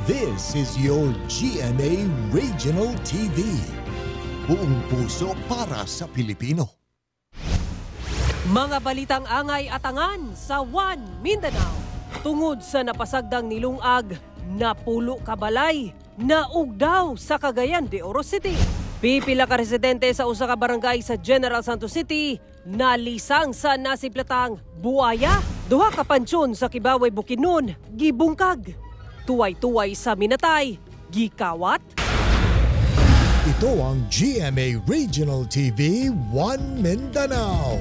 This is your GMA Regional TV. Buong puso para sa Pilipino. Mga balitang angay at angan sa One Mindanao. Tungod sa napasagdang nilungag, napulo kabalay, naugdaw sa Cagayan de Oro City. Pipila ka residente sa usa ka barangay sa General Santos City, nalisang sa nasiplatang buaya. Duha ka pansyon sa Kibaway Bukidnon, gibungkag. Tuway-tuway sa minatay, gikawat. Ito ang GMA Regional TV One Mindanao.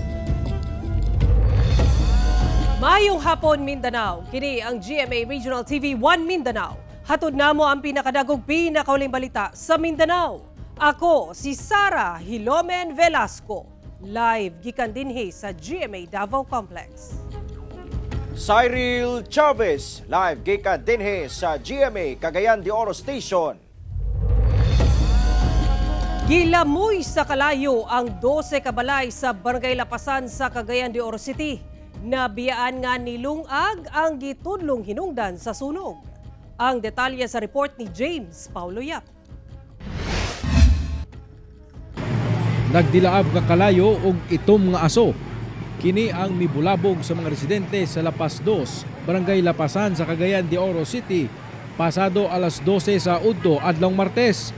Mayong hapon Mindanao, kini ang GMA Regional TV One Mindanao. Hatod namo ang pinakadagog pinakauling balita sa Mindanao. Ako si Sara Hilomen Velasco, live gikan dinhi sa GMA Davao Complex. Cyril Chavez, live gikan dinhi sa GMA Cagayan de Oro Station. Gilamoy sa kalayo ang 12 kabalay sa Barangay Lapasan sa Cagayan de Oro City. Nabiyaan nga nilungag ang gitudlong hinungdan sa sunog. Ang detalye sa report ni James Paulo Yap. Nagdilaab ka kalayo og itom nga aso. Kini ang mibulabog sa mga residente sa Lapas 2, Barangay Lapasan sa Cagayan de Oro City, pasado alas 12 sa udto adlong Martes.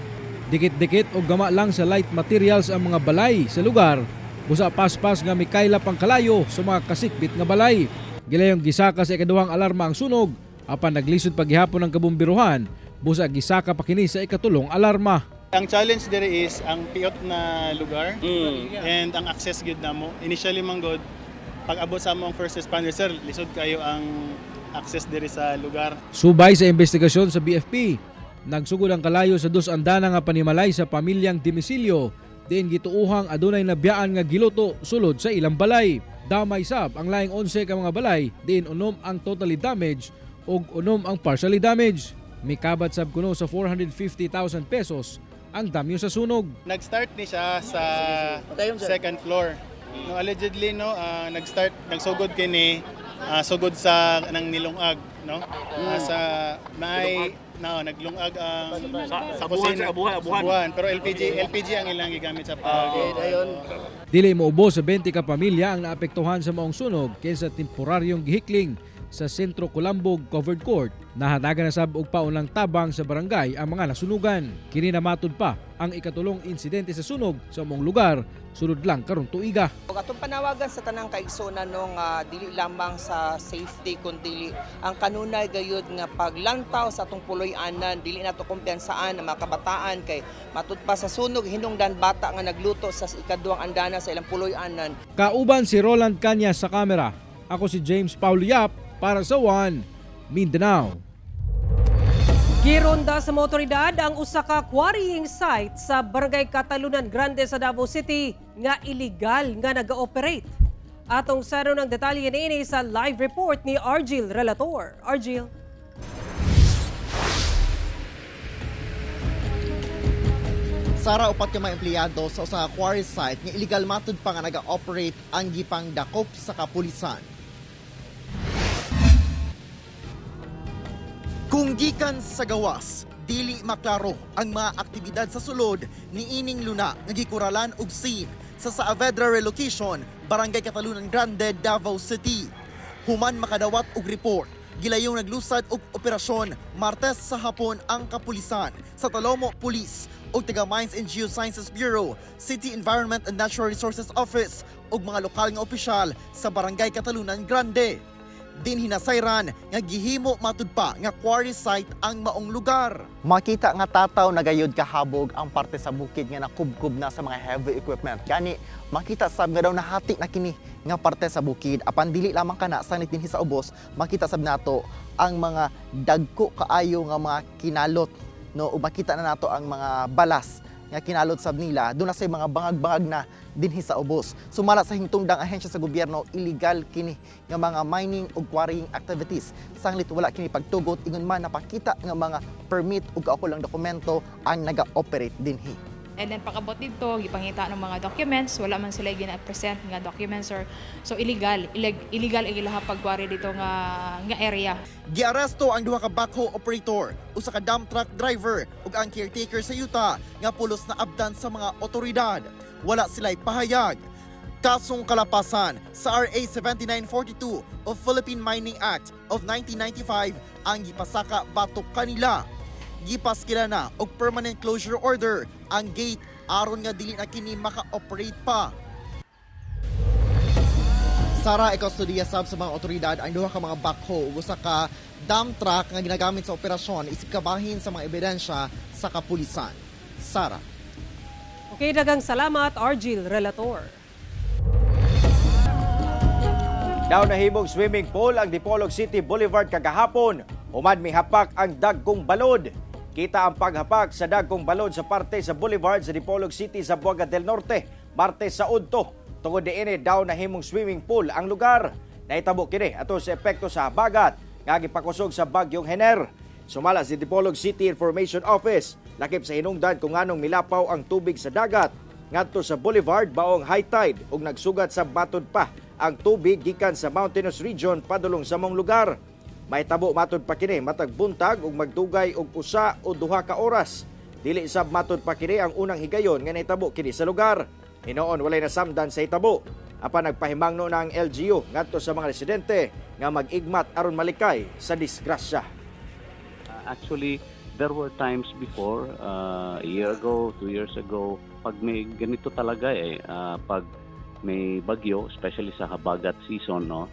Dikit-dikit o gama lang sa light materials ang mga balay sa lugar. Busa paspas nga mikaila pang kalayo sa mga kasikbit nga balay. Gilayong gisaka sa ikaduhang alarma ang sunog, apan naglisod paghihapon ng kabumbiruhan, busa gisaka pa kini sa ikatulong alarma. Ang challenge dire is ang piot na lugar and ang access gyud namo. Initially man god pag abot sa among first responder sir, lisod kayo ang access dire sa lugar. Subay sa investigasyon sa BFP, nagsugod ang kalayo sa dos andana nga panimalay sa pamilyang dimisilyo, diin gituuhang adunay nabiyaan nga giluto sulod sa ilang balay. Damay sab ang laing 11 ka mga balay, diin unom ang totally damaged ug unom ang partially damaged. Mikabat sab kuno sa 450,000 pesos ang damyo sa sunog. Nag-start ni siya sa second floor. No, allegedly nagsugod kini sugod sa nang nilungag, no? Sa may naglungag ang sa kusina abuhan pero LPG ang ilang gigamit sa pag. Dili moubos sa 20 ka pamilya ang naapektuhan sa maong sunog kaysa temporaryong gihikling sa Sentro Colambog Covered Court. Nahatagan na sab og paunang tabang sa barangay ang mga nasunugan. Kini namatod pa ang ikatulong insidente sa sunog sa among lugar sulod lang karong tuiga. Atong panawagan sa tanang kaigsonan nung dili lamang sa safety kundi ang kanunay gayud nga paglantaw sa atong puloy-anan, dili nato kumpiyansaan ang mga kabataan kay matud pa sa sunog hinungdan bata nga nagluto sa ikaduhang andana sa ilang puloy-anan. Kauban si Roland Cañas sa kamera. Ako si James Paulo Yap para sa One Mindanao. Gironda sa motoridad ang usa ka quarrying site sa Barangay Catalunan Grande sa Davao City nga illegal nga naga-operate. Atong saro ng detalye niini sa live report ni Argil Relator. Argil. Sara, upat ka mga empleyado sa usa ka quarry site nga illegal matud pa nga naga-operate ang gipang dakop sa kapulisan. Kung gikan sa gawas, dili maklaro ang mga aktibidad sa sulod ni ining luna nga gikuralan og scene sa Saavedra Relocation, Barangay Catalunan Grande, Davao City. Human makadawat og report, gilayong naglusad og operasyon Martes sa hapon ang kapulisan sa Talomo Police ug taga Mines and Geosciences Bureau, City Environment and Natural Resources Office ug mga lokal nga opisyal sa Barangay Catalunan Grande. Din hinasayran nga gihimo matud pa nga quarry site ang maong lugar. Makita nga tataw nagayod kahabog ang parte sa bukid nga nakubkub na sa mga heavy equipment. Gani makita sab nga daw nahati na kini nga parte sa bukid apan dili lamang kana sanit dinhi sa ubos, makita sab nato ang mga dagko kaayo nga mga kinalot, no, ug makita na nato ang mga balas nga kinalot sab nila. Doon na say mga bangag-bangag na dinhi sa ubos. Sumala sa hingtungdang ahensya sa gobyerno, illegal kini nga mga mining ug quarrying activities. Sanglit wala kini pagtugot ingon man napakita nga mga permit ug kaukulang dokumento ang naga-operate dinhi. And then pagabot dito, gipangita ng mga documents, wala man sila gina-present nga documents or so illegal ilaha pagwari dito nga area. Giaresto ang duha ka backhoe operator, usa ka dump truck driver ug ang caretaker sa yuta nga pulos na abdan sa mga otoridad. Wala sila'y pahayag. Kasong kalapasan sa RA 7942 of Philippine Mining Act of 1995 ang gipasaka batok kanila. Gipaskila na og permanent closure order ang gate aron nga dili na kini maka-operate pa. Sara, ikaw studiya sab sa mga otoridad ang duha ka mga backhoe ug usa ka dump truck nga ginagamit sa operasyon isip kabahin sa mga ebidensya sa kapulisan. Sara. Okay, dagang salamat, Argil Relator. Daw nahimong swimming pool ang Dipolog City Boulevard kagahapon. Human mihapak ang dagkong balod. Kita ang paghapak sa dagkong balod sa parte sa boulevard sa Dipolog City sa Buaga del Norte, Martes sa Udto. Tungod diini daw nahimong swimming pool ang lugar. Nahitabo kini ato sa epekto sa habagat nga gipakusog sa bagyong Hener. Sumala si Dipolog City Information Office, lakip sa hinungdan kung anong milapaw ang tubig sa dagat ngadto sa boulevard baong high tide ug nagsugat sa batod pa ang tubig gikan sa mountainous region padulong sa mong lugar. May tabo matod pa kini matag buntag ug magdugay og usa o duha ka oras. Dili sab matod pa kini ang unang higayon nga nahitabo kini sa lugar. Hinoon walay nasamdan sa hitabo. Apan nagpahimangno na ang LGU ngadto sa mga residente nga mag-igmat aron malikay sa disgrasya. Actually, there were times before, a year ago, 2 years ago, pag may ganito talaga pag may bagyo, especially sa habagat season, no,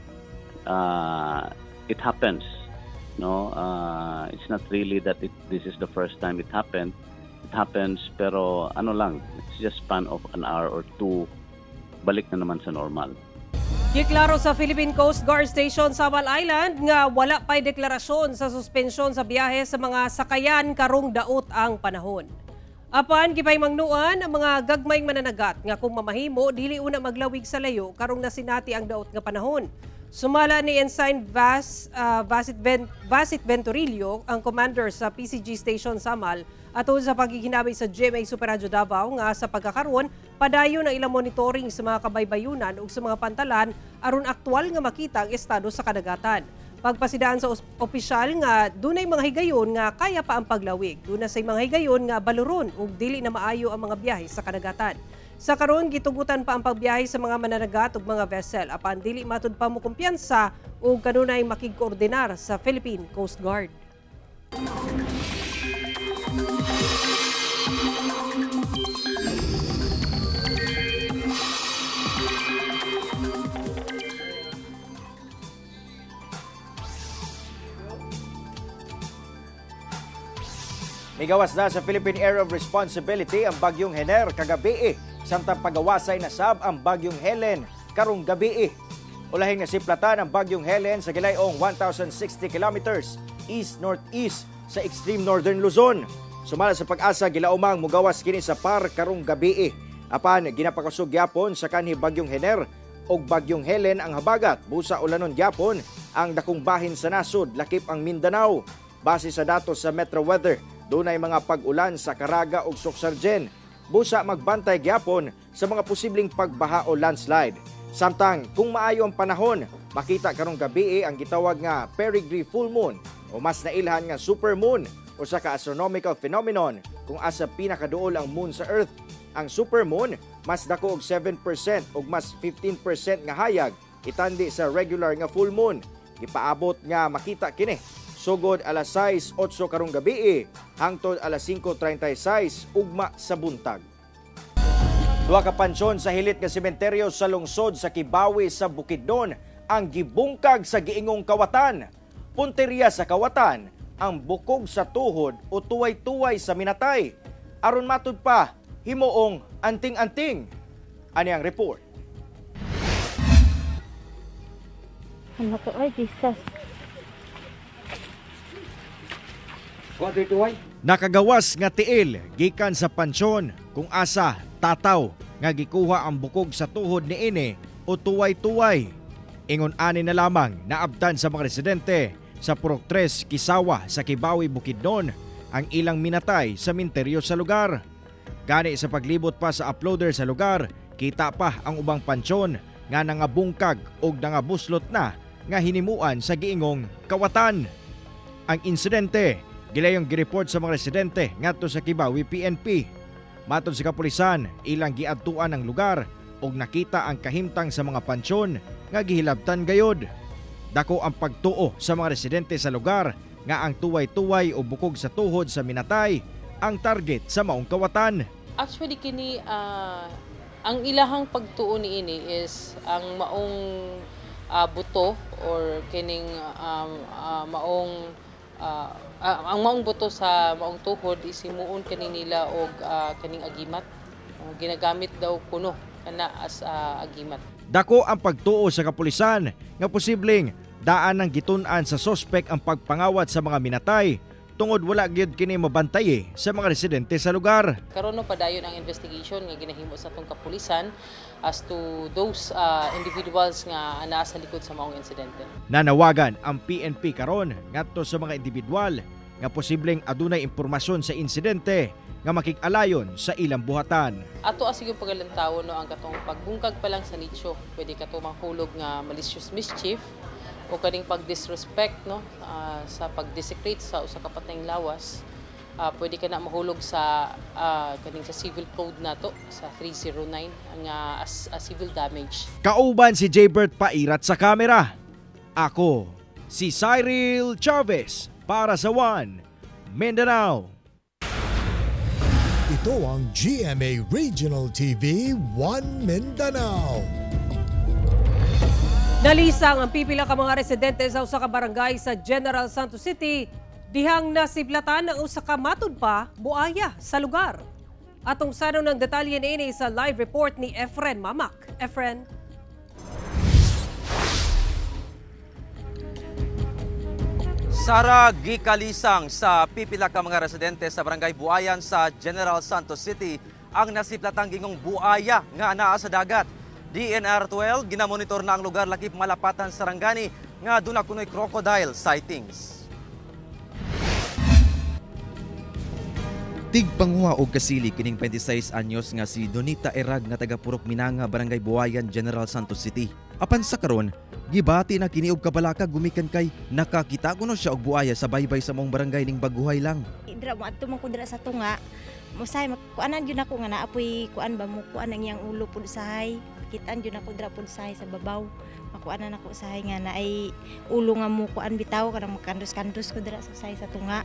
it happens, no. It's not really that this is the first time it happened. It happens, pero ano lang, it's just span of an hour or two, balik na naman sa normal. Giklaro sa Philippine Coast Guard Station sa Samal Island nga wala pa'y deklarasyon sa suspensyon sa biyahe sa mga sakayan karong daot ang panahon. Apan gipay mangnuan ang mga gagmayng mananagat nga kung mamahimo dili una maglawig sa layo karong nasinati ang daot nga panahon. Sumala ni Ensign Vasit Venturillo, ang commander sa PCG Station Samal, ato sa paghihinabay sa GMA Super Radio Davao nga sa pagkakaroon padayon ang ilang monitoring sa mga kabaybayunan ug sa mga pantalan aron aktwal nga makita ang estado sa kadagatan. Pagpasidaan sa opisyal nga dunay mga higayon nga kaya pa ang paglawig. Duna say mga higayon nga baluron ug dili na maayo ang mga biyahe sa kadagatan. Sa karon gitugutan pa ang pagbiyahe sa mga mananagat ug mga vessel apan dili matud pa mo kumpiyansa ug kanunay makigkoordinar sa Philippine Coast Guard. Migawas na sa Philippine Area of Responsibility ang bagyong Hener kagabi samtang pagawasay na sab ang bagyong Helen karong gabi. Ulahing nasiplatan ang bagyong Helen sa gilayong 1,060 kilometers east-northeast sa extreme northern Luzon. Sumala sa pag-asa gilaumang mugawas kini sa par karong gabi. Apan ginapakusog gyapon sa kanhi bagyong Hener og bagyong Helen ang habagat busa ulanon gyapon ang dakong bahin sa nasod lakip ang Mindanao. Base sa datos sa Metro Weather, dunay mga pag-ulan sa Caraga ug Suksargen. Busa magbantay gyapon sa mga posibleng pagbaha o landslide. Samtang kung maayo ang panahon, makita karong gabi ang gitawag nga Peregrine full moon o mas nailhan nga super moon o sa ka-astronomical phenomenon kung asa pinakaduol ang moon sa Earth. Ang super moon mas dako og 7% ug mas 15% nga hayag itandi sa regular nga full moon. Ipaabot nga makita kini sugod alas 6:08 karong gabi hangtod alas 5:36 ugma sa buntag. Duha ka pansyon sa hilit nga sementeryo sa lungsod sa Kibawi sa Bukidnon ang gibungkag sa giingong kawatan. Punteriya sa kawatan ang bukog sa tuhod o tuway-tuway sa minatay. Aron matud pa himuong anting-anting. Ani ang report. Ano to ay Jesus. Nakagawas nga tiil gikan sa pansyon kung asa tataw nga gikuha ang bukog sa tuhod niini o tuway-tuway. Ingon ani na lamang naabtan sa mga residente sa Purok 3 Kisawa sa Kibawi, Bukidnon ang ilang minatay sa minteryo sa lugar. Gani sa paglibot pa sa uploader sa lugar, kita pa ang ubang pansyon nga nangabungkag og nangabuslot na nga hinimuan sa giingong kawatan. Ang insidente gilayong gireport sa mga residente ngadto sa Kibawi PNP. Matod sa kapulisan, ilang giadtuan ang lugar og nakita ang kahimtang sa mga pansyon nga gihilabtan gayod. Dako ang pagtuo sa mga residente sa lugar nga ang tuway-tuway o bukog sa tuhod sa minatay ang target sa maong kawatan. Actually kini ang ilahang pagtuo niini is ang maong buto or kining maong ang maong buto sa maong tuhod is himuon kaninila og kaning agimat. Ginagamit daw kuno kana as agimat. Dako ang pagtuo sa kapulisan nga posibleng daan ng gitun-an sa sospek ang pagpangawat sa mga minatay tungod wala gyud kini mabantay sa mga residente sa lugar. Karon no padayon ang investigation nga ginahimo sa atong kapulisan as to those individuals nga anaa sa likod sa maong insidente. Nanawagan ang PNP karon ngadto sa mga individual nga posibleng adunay impormasyon sa insidente nga makig-alayon sa ilang buhatan. Ato asigong pagalantawon no ang katong pagbungkag pa lang sa nicho, pwede ka to manghulog nga malicious mischief o kaning pag-disrespect no sa pag-desecrate sa usa ka patayng lawas. Pwede ka na mahulog sa kaning sa civil code nato sa 309 nga as civil damage. Kauban si Jaybert Pairat sa kamera. Ako si Cyril Chavez para sa One Mindanao. Ito ang GMA Regional TV 1 Mindanao. Nalisang ang pipila ka mga residente sa usa ka barangay sa General Santos City dihang nasiblatan ang usa ka matud pa buaya sa lugar. Atong sano ng detalye niini sa live report ni Efren Mamak. Efren. Sara, gikalisang sa pipila ka mga residente sa Barangay Buayan sa General Santos City ang nasiplatang gingong buaya nga anaa sa dagat. DNR 12 ginamonitor na ang lugar lakip malapatan sa Rangani nga duna kunoy crocodile sightings. Tigpanguha og kasili kining 26 anyos nga si Donita Erag nga taga Purok Minanga, Barangay Buayan, General Santos City. Apan sa karon, gibati na kini og kabalaka gumikan kay nakakita kuno siya og buaya sa baybay sa mong barangay ning Baguhay lang. Dira mo adto man ko dira sa tunga. Musay kuanan jud ako nga naapoy kuan ba mo kuan ang iyang ulo pud sahay. Kitaan jud ako dira pud sahay sa babaw. Makuanan ako sahay nga naay ulo nga mo kuan bitaw kanang makandos-kandos ko dira sa sahay sa tunga.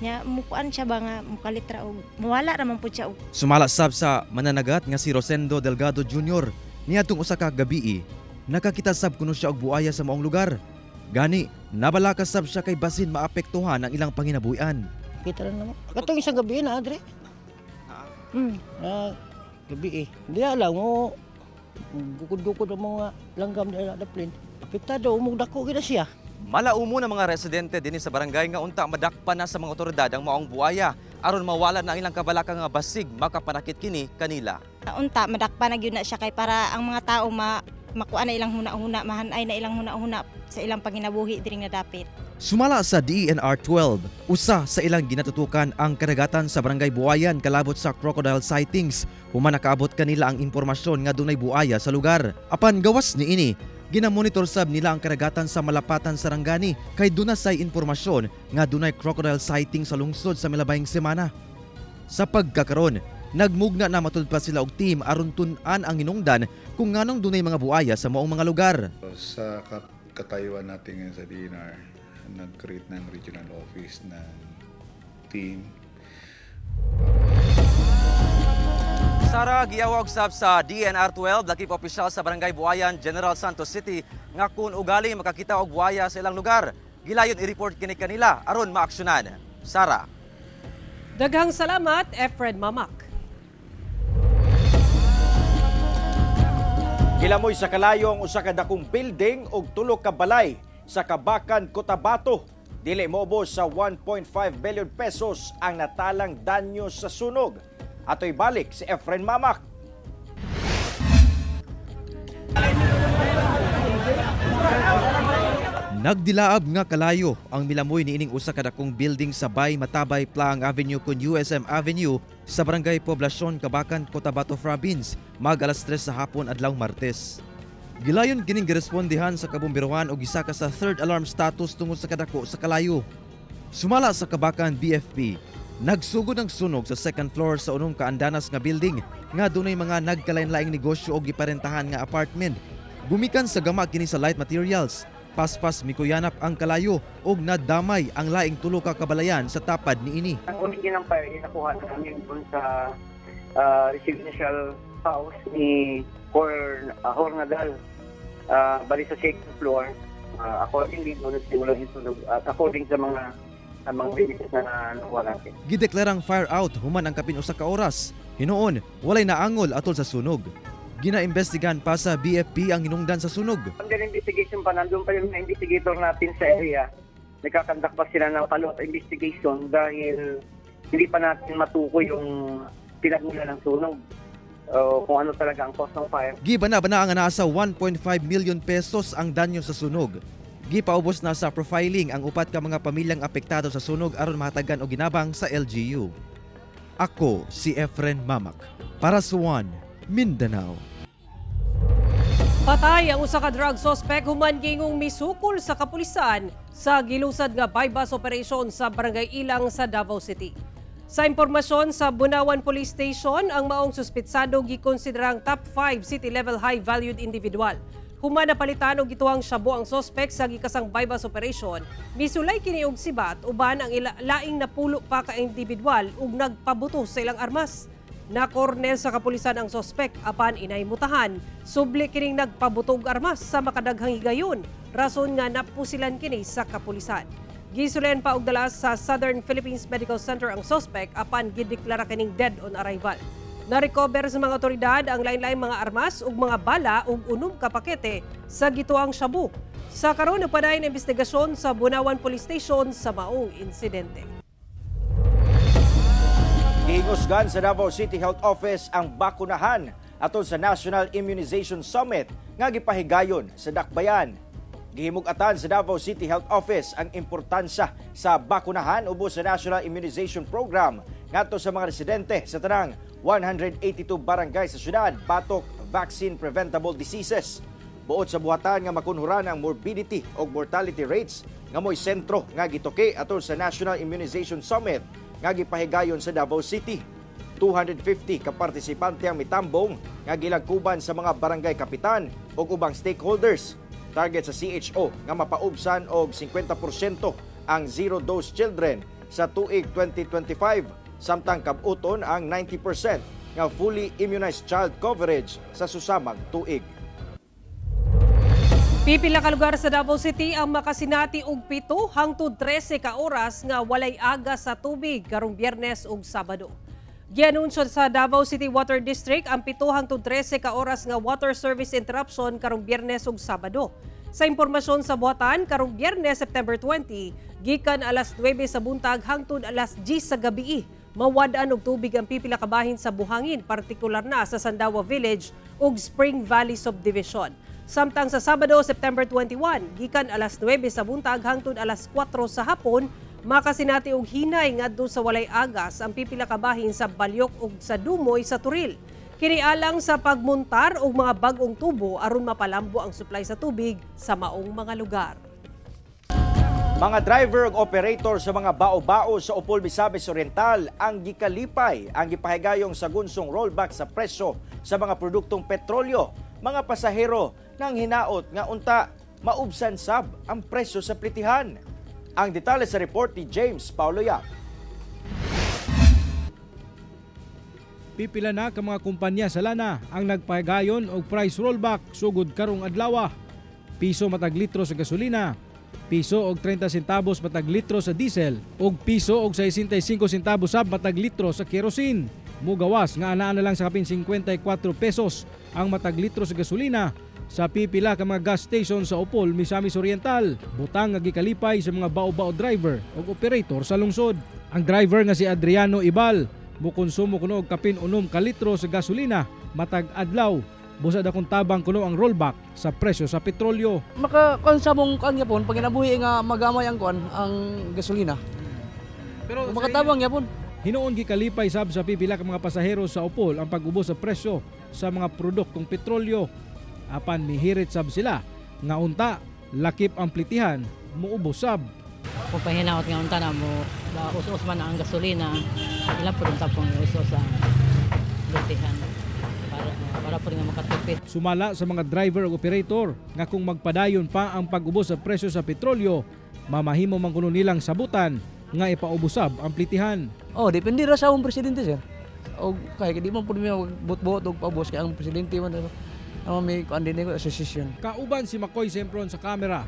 Nya mukuan siya ba nga mukalitra og muwala ra man pud siya og. Sumala sab sa mananagat nga si Rosendo Delgado Jr. niadtong usa ka gabii. Nakakita sab kuno siya og buaya sa maong lugar. Gani, nabalakas sab siya kay basin maapektuhan ang ilang panginabuhian. Kita lang naman. Katong isang gabi na, Adre. Gabi eh. Hindi alam mo, gukod-gukod ang mga langgam na daplin. Apektado, umugdako kita siya. Malaumo na mga residente din sa barangay nga unta madakpan na sa mga otoridad ang maong buaya aron mawala na ang ilang kabalaka nga basig makapanakit kini kanila. Unta madakpan na gyud na siya kay para ang mga tao makuha na ilang huna-huna, mahanay na ilang huna-huna sa ilang panginabuhi diri nga dapit. Sumala sa DNR 12, usa sa ilang ginatutukan ang karagatan sa Barangay Buayan kalabot sa crocodile sightings. Human nakaabot kanila ang impormasyon nga dunay buaya sa lugar. Apan gawas niini, ginamonitor sab nila ang karagatan sa malapatan sa Rangani kay dunay impormasyon nga dunay crocodile sighting sa lungsod sa milabayng semana. Sa pagkakaron, nagmugna na matud pa sila og team aron tun-an ang hinungdan kung nganong dunay mga buaya sa maong mga lugar. Sa katayuan natin ngayon sa DNR, nag-create ng regional office ng team. Sara, giyawag sab sa DNR 12 lakip opisyal sa Barangay Buayan, General Santos City nga kung ugali makakita og buaya sa ilang lugar, gilayon i-report kini kanila aron maaksyonan. Sara. Daghang salamat, Efren Mamak. Gilamoy sa kalayong usa ka dakong building og tulo ka balay sa Kabakan, Cotabato. Dili moobos sa 1.5 billion pesos ang natalang danyo sa sunog. Ato'y balik si Efren Mamak. Nagdilaab nga kalayo ang milamoy niining usa ka dakong building sa Bay Matabay Plaang Avenue kun USM Avenue sa Barangay Poblasyon, Kabakan, Cotabato Province mag alas 3 sa hapon adlaw Martes. Gilayon kining girespondihan sa kabomberohan og isa ka sa third alarm status tungod sa kadako sa kalayo. Sumala sa Kabakan BFP, nagsugod ang sunog sa second floor sa unom ka andanas nga building nga dunay mga nagkalain-laing negosyo og giparentahan nga apartment. Gumikan sa gama kini sa light materials. Paspas mikuyanap ang kalayo og nadamay ang laing tulo ka kabalayan sa tapad niini. Ang origin ng fire ay nakuha namin dun sa residential house ni Hornadal, bali sa second floor. Accordingly, doon nagsimula yung sunog at according sa mga witnesses na nakuha natin. Gideklarang fire out human ang kapin usa ka oras. Hinuon, walay naangol atol sa sunog. Ginaimbestigahan pa sa BFP ang hinungdan sa sunog. Under investigation pa, nandun pa yung investigator natin sa area. Nagkakandak pa sila ng follow-up investigation dahil hindi pa natin matukoy yung pinagmula ng sunog. Kung ano talaga ang cause ng fire. Gibana-bana ang nasa 1.5 million pesos ang danyo sa sunog. Gipaubos na sa profiling ang upat ka mga pamilyang apektado sa sunog aron mahatagan og ginabang sa LGU. Ako si Efren Mamak para sa One Mindanao. Patay ang usa ka drug suspect human gingong misukol sa kapulisan sa gilusad nga bypass operation sa Barangay Ilang sa Davao City. Sa impormasyon sa Bunawan Police Station, ang maong suspitsado gikonsiderang top 5 city-level high-valued individual. Human napalitan og gituang shabu ang suspect sa gikasang bypass operation. Misulay kini og sibat uban ang laing napulo pa ka individual ug nagpabuto sa ilang armas. Nakornel sa kapulisan ang suspect apan inaymutahan. Subli kining nagpabutog armas sa makadaghang higayon. Rason nga napusilan kini sa kapulisan. Gisulen pa og dala sa Southern Philippines Medical Center ang suspect apan gideklara kining dead on arrival. Na-recover sa mga otoridad ang lain-lain mga armas ug mga bala ug unom ka pakete sa gituang shabu. Sa karon nagpadayon investigasyon sa Bunawan Police Station sa maong insidente. Gihingusgan sa Davao City Health Office ang bakunahan atol sa National Immunization Summit nga gipahigayon sa Dakbayan. Gihimug-atan sa Davao City Health Office ang importansya sa bakunahan ubos sa National Immunization Program ngadto sa mga residente sa tanang 182 barangay sa syudad batok vaccine preventable diseases. Buot sa buhatan nga makunhuran ang morbidity o mortality rates nga mo'y sentro nga gituki atol sa National Immunization Summit nga gipahigayon sa Davao City. 250 ka partisipante ang mitambong nga gilagkuban sa mga barangay kapitan o ubang stakeholders. Target sa CHO nga mapaubsan og 50% ang zero-dose children sa tuig 2025 samtang kabuton ang 90% nga fully immunized child coverage sa susamang tuig. Pipila ka lugar sa Davao City ang makasinati og 7 hangtod 13 ka oras nga walay aga sa tubig karong Biyernes ug Sabado. Gianunsyo sa Davao City Water District ang 7 hangtod 13 ka oras nga water service interruption karong Biyernes ug Sabado. Sa impormasyon sa buhatan karong Biyernes September 20, gikan alas 9 sa buntag hangtod alas 10 sa gabii, mawad-an og tubig ang pipila ka bahin sa buhangin, partikular na sa Sandawa Village ug Spring Valley Subdivision. Samtang sa Sabado, September 21, gikan alas 9 sa buntag hangtod alas 4 sa hapon, makasinati og hinay ngadto sa walay agas ang pipila ka bahin sa Balyok ug sa Dumoy sa Turil. Kini alang sa pagmuntar og mga bag-ong tubo aron mapalambo ang supply sa tubig sa maong mga lugar. Mga driver ug operator sa mga bao-bao sa Upol Misamis Oriental ang gikalipay ang gipahigayong sa gunsong rollback sa presyo sa mga produktong petrolyo. Mga pasahero nang hinaot nga unta maubsan sab ang presyo sa plitihan. Ang detalye sa report ni James Paulo Yap. Pipila na ka mga kumpanya sa lana ang nagpahigayon og price rollback sugod karong adlaw. Piso matag litro sa gasolina, piso og 30 centavos matag litro sa diesel, ug piso og 65 centavos sab matag litro sa kerosene. Mugawas nga anaa na lang sa kapin 54 pesos ang matag litro sa gasolina sa pipila ka mga gas station sa Upol, Misamis Oriental. Butang nga gikalipay sa mga bao-bao driver ug operator sa lungsod. Ang driver nga si Adriano Ibal mokonsumo kuno og kapin 6 ka litro sa gasolina matag adlaw. busad akong tabang kuno ang rollback sa presyo sa petrolyo. Makakonsabong kan yapon pag inabuhi nga magamay ang gasolina. Pero makatabang yapon. Hinuon gikalipay sab sa pipila ka mga pasahero sa upol ang pag-ubos sa presyo sa mga produktong petrolyo. Apan mihirit sab sila nga unta lakip ang plitihan muubos sab. Kung pahinaot nga unta na mo usos man ang gasolina, ilang po rin tapong usos ang plitihan. Para po rin makatipid. Sumala sa mga driver o operator nga kung magpadayon pa ang pag-ubos sa presyo sa petrolyo, mamahimo man kuno nilang sabutan nga ipaubusab ang plitihan. Depende ra sa akong presidente, sir. O kaya di man po niya buot-buot og paubos kay ang presidente man may kuandin ko association. Kauban si Makoy Sempron sa kamera.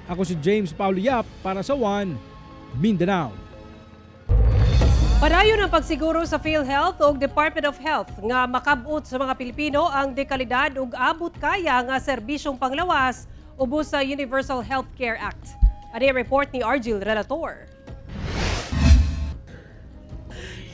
Ako si James Paulo Yap para sa One Mindanao. Padayon ang pagsiguro sa PhilHealth o Department of Health nga makabot sa mga Pilipino ang dekalidad ug abot kaya nga serbisyong panglawas ubos sa Universal Healthcare Act. Ani report ni Argil Relator.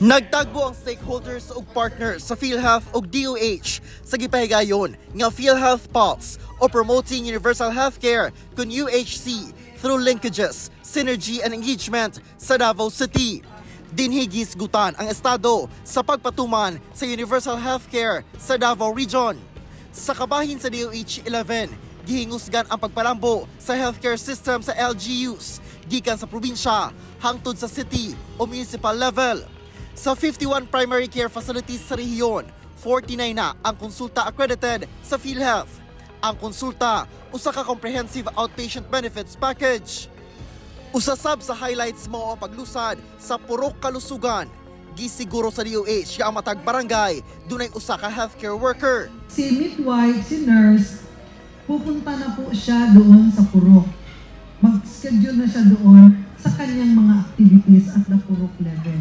Nagtagbo ang stakeholders ug partners sa PhilHealth ug DOH sa gipahigayon nga PhilHealth Pulse o Promoting Universal Healthcare kun UHC through linkages, synergy and engagement sa Davao City. Dinhigis gutan ang estado sa pagpatuman sa Universal Healthcare sa Davao Region. Sa kabahin sa DOH 11, gihingusgan ang pagpalambo sa healthcare system sa LGUs gikan sa probinsya hangtod sa city o municipal level. Sa 51 primary care facilities sa rehiyon, 49 na ang konsulta accredited sa PhilHealth. Ang konsulta, usa ka comprehensive outpatient benefits package. Usasab sa highlights mo ang paglusad sa purok kalusugan. Gisiguro sa DOH nga ang matag barangay dunay usa ka healthcare worker. Si midwife, si nurse, pupunta na po siya doon sa purok. Mag-schedule na siya doon sa kanyang mga activities at the purok level.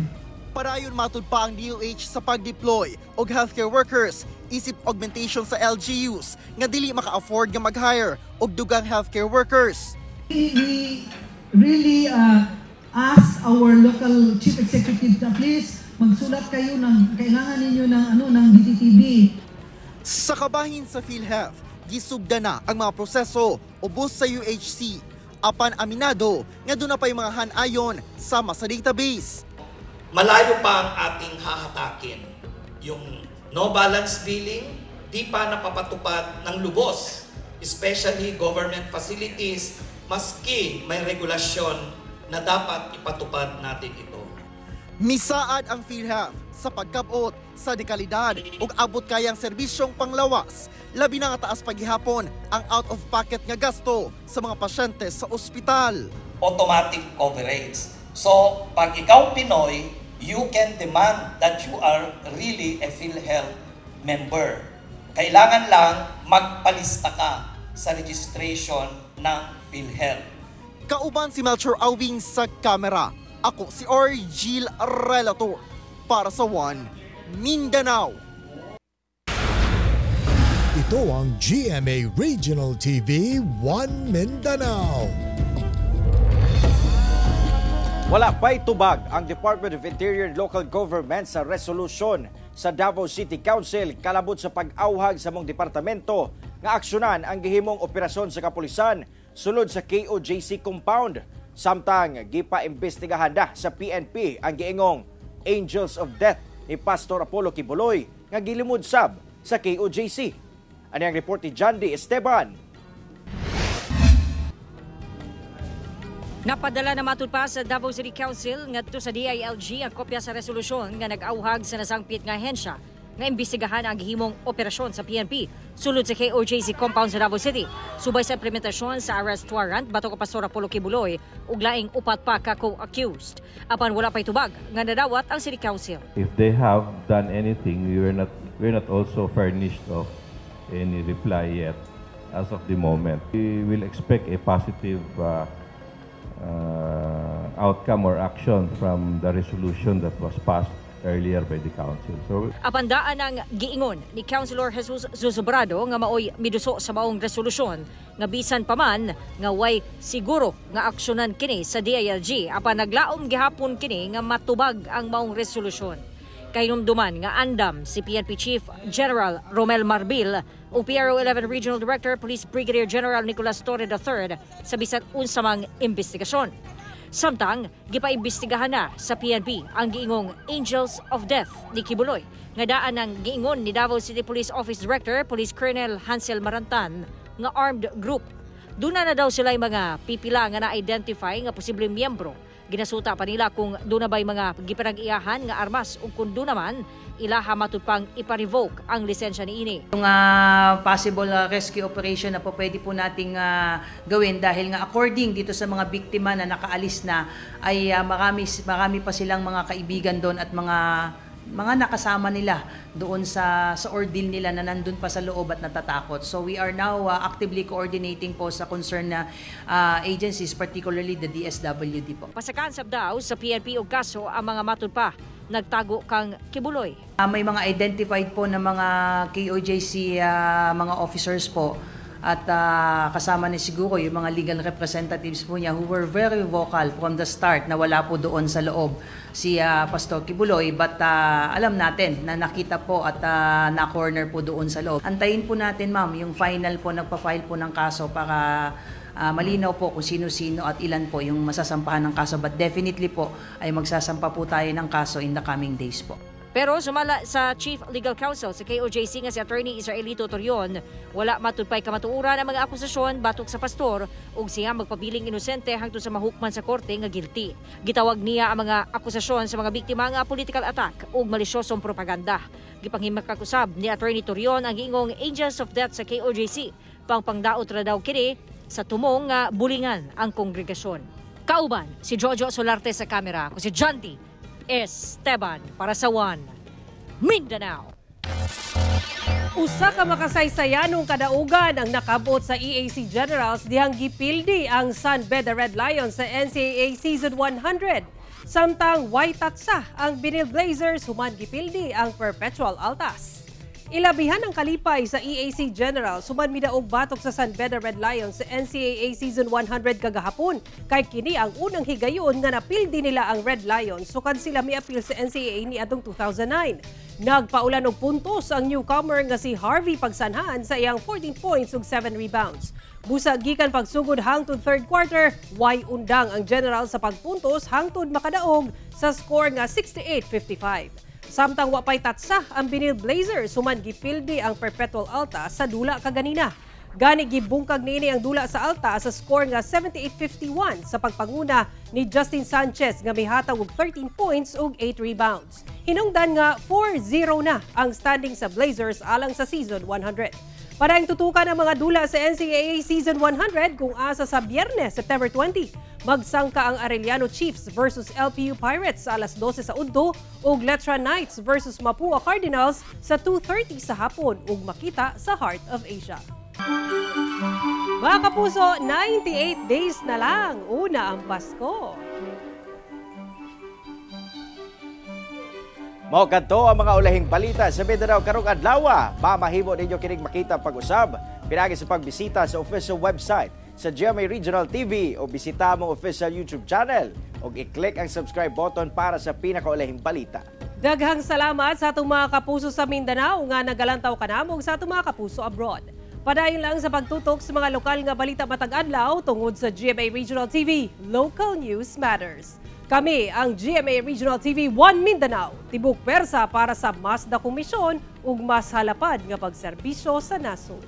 Padayon matud pa ang DOH sa pag-deploy og healthcare workers isip augmentation sa LGUs nga dili maka-afford nga mag-hire og dugang healthcare workers. We really ask our local chief executive na please magsulat kayo ng kailangan ninyo ng DTTB. Sa kabahin sa PhilHealth, gisugda na ang mga proseso ubos sa UHC. Apan aminado nga doon na pa'y mga hanayon sama sa database. Malayo pa ang ating hahatakin. Yung no balance billing, di pa napapatupad ng lubos, especially government facilities, maski may regulasyon na dapat ipatupad natin ito. Misaad ang PhilHealth sa pagkabot sa dekalidad ug abot kayang serbisyong panglawas, labi na nga taas paghihapon ang out-of-pocket nga gasto sa mga pasyente sa ospital. Automatic coverage. So, pag ikaw Pinoy, you can demand that you are really a PhilHealth member. Kailangan lang magpalista ka sa registration ng PhilHealth. Kauban si Melchor Awing sa kamera. Ako si Argil Relator para sa One Mindanao. Ito ang GMA Regional TV One Mindanao. Wala pa'y tubag ang Department of Interior and Local Government sa resolusyon sa Davao City Council kalabot sa pag-auhag sa mong departamento nga aksyonan ang gihimong operasyon sa kapulisan sulod sa KOJC compound. Samtang gipa-imbestigahan na sa PNP ang giingong Angels of Death ni Pastor Apollo Kibuloy nga gilimod sab sa KOJC. Ano ang report ni Jandy Esteban? Napadala na matud pa sa Davao City Council ngadto sa DILG ang kopya sa resolusyon nga nag-auhag sa nasangpit nga ahensya nga imbestigahan ang gihimong operasyon sa PNP sulod sa KOJC compound sa Davao City. Subay sa implementasyon sa arrest warrant bato ka Pastor Apollo Kibuloy ug laing upat pa ka co-accused. Apan wala pay tubag nga nadawat ang City Council. If they have done anything, we're not also furnished of any reply yet as of the moment. We will expect a positive outcome or action from the resolution that was passed earlier by the Council. So, apandaan ang giingon ni Councilor Jesus Zuzubrado nga maoy miduso sa maong resolusyon nga bisan pa man nga way siguro nga aksyonan kini sa DILG apan naglaom gihapon kini nga matubag ang maong resolusyon. Kahinumduman nga andam si PNP Chief General Romel Marbil o PRO 11 Regional Director Police Brigadier General Nicolas Torre III sa bisan unsamang investigasyon. Samtang, gipaimbestigahan na sa PNP ang giingong Angels of Death ni Kibuloy nga daan ng giingon ni Davao City Police Office Director Police Colonel Hansel Marantan nga armed group. Duna na daw sila mga pipila nga na-identify nga posibleng miyembro. Ginasuta pa nila kung doon na ba'y mga gipanag-iyahan nga armas o kung doon naman ilaha matupang ipa-revoke ang lisensya ni ini. Yung possible rescue operation na po pwede po nating gawin dahil nga according dito sa mga biktima na nakaalis na ay marami pa silang mga kaibigan doon at mga nakasama nila doon sa ordeal nila na nandun pa sa loob at natatakot. So we are now actively coordinating po sa concerned na agencies, particularly the DSWD po. Pasakansab daw sa PNP o kaso ang mga matud pa nagtago kang Kibuloy. May mga identified po na mga KOJC mga officers po at kasama ni siguro yung mga legal representatives po niya who were very vocal from the start na wala po doon sa loob si Pastor Kibuloy, but alam natin na nakita po at na-corner po doon sa loob. Antayin po natin, ma'am, yung final po, nagpa-file po ng kaso para malinaw po kung sino-sino at ilan po yung masasampahan ng kaso, but definitely po ay magsasampa po tayo ng kaso in the coming days po. Pero sumala sa Chief Legal Counsel sa KOJC nga si Attorney Israelito Torion, wala matupay kamatuuran ang mga akusasyon batok sa pastor ug siya magpabiling inosente hangtod sa mahukman sa korte nga guilty. Gitawag niya ang mga akusasyon sa mga biktima nga political attack ug malisyosong propaganda. Gipanghimakag-usab ni Attorney Torion ang giingong Angels of Death sa KOJC pangpangdaot ra daw kini sa tumong nga bulingan ang kongregasyon. Kauban si Jojo Solarte sa kamera, ko si Janty Esteban para sa One Mindanao. Usa ka makasaysayanong kadaugan ang nakabot sa EAC Generals dihang gipildi ang San Beda Red Lions sa NCAA Season 100. Samtang white tatsa ang Binil Blazers human gipildi ang Perpetual Altas. Ilabihan ang kalipay sa EAC General suman midaog batok sa San Beda Red Lions sa NCAA Season 100 kagahapon kay kini ang unang higayon nga napildi nila ang Red Lions sukan sila miapil sa NCAA ni atong 2009. Nagpaulan og puntos ang newcomer nga si Harvey Pagsanhan sa iyang 14 points ug 7 rebounds. Busag gikan pagsugod hangtod third quarter, way undang ang General sa pagpuntos hangtod makadaog sa score nga 68-55. Samtang wapay tatsa ang Binil Blazers human gipildi ang Perpetual Alta sa dula kaganina. Gani gibungkag niini ang dula sa Alta sa score nga 78-51 sa pagpanguna ni Justin Sanchez nga mihatag og 13 points ug 8 rebounds. Hinungdan nga 4-0 na ang standing sa Blazers alang sa Season 100. Para tutukan ang mga dula sa NCAA Season 100 kung asa sa Biyernes, September 20. Magsangka ang Arellano Chiefs versus LPU Pirates sa alas 12 sa udto ug Letra Knights versus Mapua Cardinals sa 2:30 sa hapon ug makita sa Heart of Asia. Mga kapuso, 98 days na lang una ang Pasko. Mao kadto ang mga ulahing balita sa Mindanao karong adlaw. Mamahimo ninyo kining makita pag-usab pinagi sa pagbisita sa official website sa GMA Regional TV o bisita mong official YouTube channel o i-click ang subscribe button para sa pinakaulahing balita. Daghang salamat sa atong mga kapuso sa Mindanao nga nagalantaw kanamong sa atong mga kapuso abroad. Padayon lang sa pagtutok sa mga lokal nga balita matag adlaw tungod sa GMA Regional TV. Local News Matters. Kami ang GMA Regional TV 1 Mindanao, tibok persa para sa mas da komisyon ug mas halapad nga pagserbisyo sa nasod.